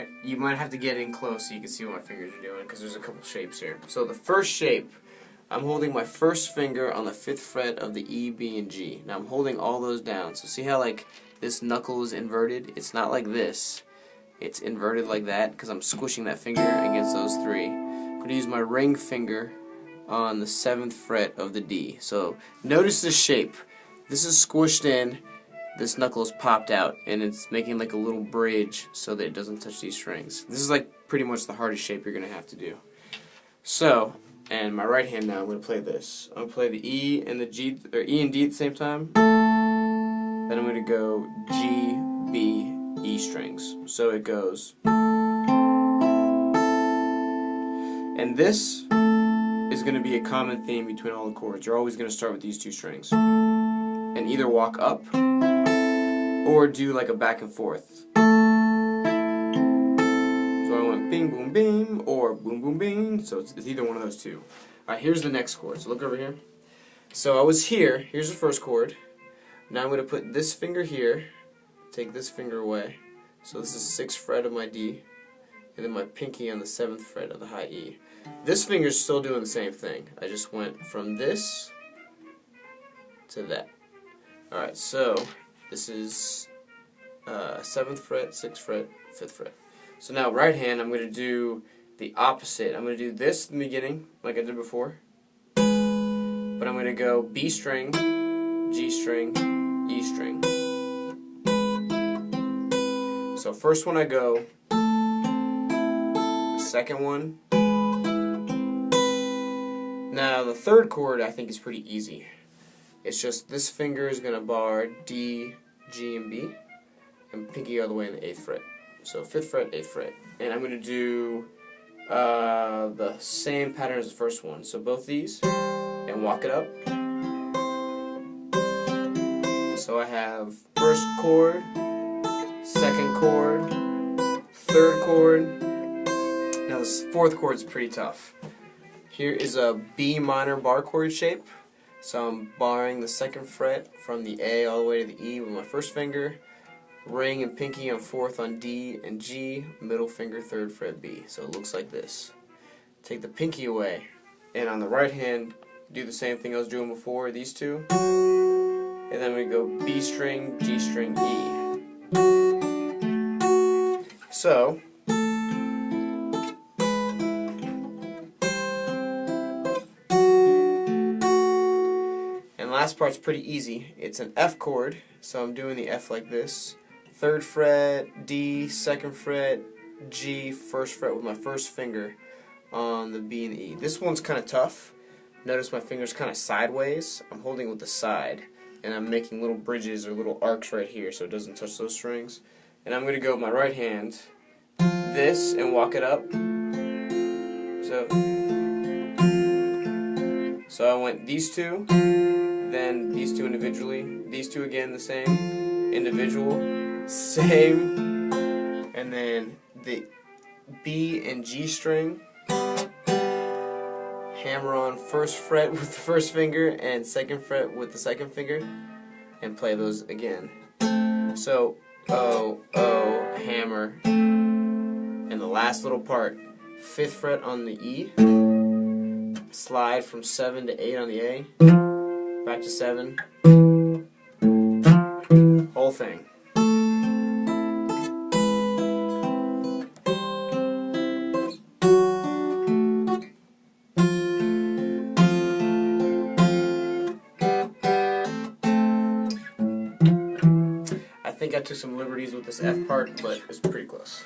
Alright, you might have to get in close so you can see what my fingers are doing, because there's a couple shapes here. So the first shape, I'm holding my first finger on the 5th fret of the E, B, and G. Now I'm holding all those down. So see how like this knuckle is inverted? It's not like this. It's inverted like that because I'm squishing that finger against those three. I'm going to use my ring finger on the 7th fret of the D. So notice this shape. This is squished in. This knuckle is popped out, and it's making like a little bridge so that it doesn't touch these strings. This is like pretty much the hardest shape you're going to have to do. So, and my right hand now, I'm going to play this. I'm going to play the E and the G, or E and D at the same time. Then I'm going to go G, B, E strings. So it goes. And this is going to be a common theme between all the chords. You're always going to start with these two strings. And either walk up or do like a back and forth. So I went bing boom bing or boom boom bing. So it's either one of those two. Alright, here's the next chord. So look over here. So I was here. Here's the first chord. Now I'm going to put this finger here. Take this finger away. So this is 6th fret of my D. And then my pinky on the 7th fret of the high E. This finger's still doing the same thing. I just went from this to that. Alright, so this is 7th fret, 6th fret, 5th fret. So now right hand, I'm going to do the opposite. I'm going to do this in the beginning, like I did before. But I'm going to go B string, G string, E string. So first one I go, second one. Now the third chord I think is pretty easy. It's just this finger is going to bar D, G, and B, and pinky all the way in the 8th fret. So 5th fret, 8th fret. And I'm going to do the same pattern as the first one. So both these, and walk it up. So I have first chord, second chord, third chord. Now this fourth chord is pretty tough. Here is a B minor bar chord shape. So I'm barring the 2nd fret from the A all the way to the E with my first finger, ring and pinky on 4th on D and G, middle finger 3rd fret B. So it looks like this. Take the pinky away, and on the right hand, do the same thing I was doing before, these two. And then we go B string, G string, E. So, last part's pretty easy. It's an F chord, so I'm doing the F like this. 3rd fret, D, 2nd fret, G, 1st fret with my first finger on the B and the E. This one's kind of tough. Notice my finger's kind of sideways. I'm holding with the side, and I'm making little bridges or little arcs right here so it doesn't touch those strings. And I'm going to go with my right hand, this, and walk it up. So I went these two, then these two individually, these two again the same, individual, same, and then the B and G string, hammer on 1st fret with the first finger and 2nd fret with the 2nd finger, and play those again. So, O, O, hammer, and the last little part, 5th fret on the E, slide from 7 to 8 on the A, back to 7, whole thing. I think I took some liberties with this F part, but it's pretty close.